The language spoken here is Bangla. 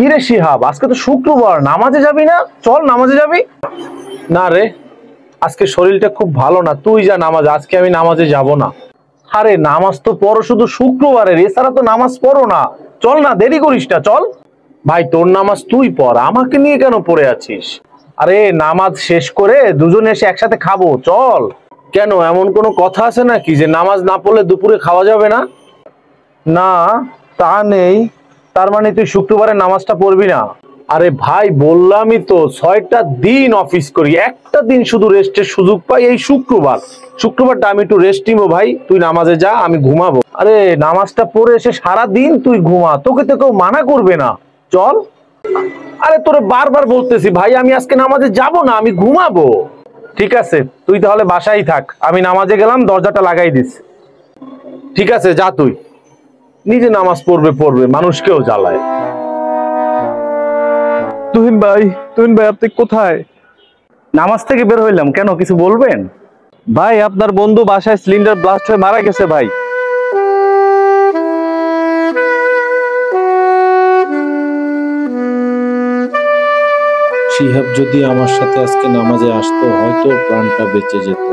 কি রে শিহাব, আজকে তো শুক্রবার, নামাজে যাবি না? চল নামাজে যাবি। না রে, আজকে শরীরটা খুব ভালো না, তুই যা নামাজ, আজকে আমি নামাজে যাব না। আরে নামাজ তো পড়ো শুধু শুক্রবারের, এছাড়া তো নামাজ পড়ো না। চল না, দেরি করিস না, চল। ভাই তোর নামাজ তুই পড়, আমাকে নিয়ে কেন পড়ে আছিস? আরে নামাজ শেষ করে দুজনে এসে একসাথে খাবো, চল। কেন, এমন কোনো কথা আছে নাকি যে নামাজ না পড়লে দুপুরে খাওয়া যাবে না? না, তা নেই। তার মানে তুই শুক্রবারে নামাজটা পড়বি না? আরে ভাই বললামই তো, 6টা দিন অফিস করি, একটা দিন শুধু রেস্টের সুযোগ পাই, এই শুক্রবার। শুক্রবারটা আমি একটু রেস্ট নিবো। ভাই তুই নামাজে যা, আমি ঘুমাবো। আরে নামাজটা পড়ে এসে সারা দিন তুই ঘুমা, তোকে তো কেউ মানা করবে না। চল। আরে তোরে বারবার বলতেছি ভাই, আমি আজকে নামাজে যাব না, আমি ঘুমাবো। ঠিক আছে, তুই তাহলে বাসায় থাক, আমি নামাজে গেলাম, দরজাটা লাগাই দিস। ঠিক আছে, যা তুই। নিজে নামাজ পড়বে পড়বে, মানুষকেও জ্বালায়। তুহিন ভাই আপনি কোথায়? নামাজ থেকে বের হইলাম, কেন কিছু বলবেন? ভাই আপনার বন্ধু বাসায় সিলিন্ডার ব্লাস্ট হয়ে মারা গেছে ভাই। শিহাব যদি আমার সাথে আজকে নামাজে আসতো, হয়তো প্রাণটা বেঁচে যেত।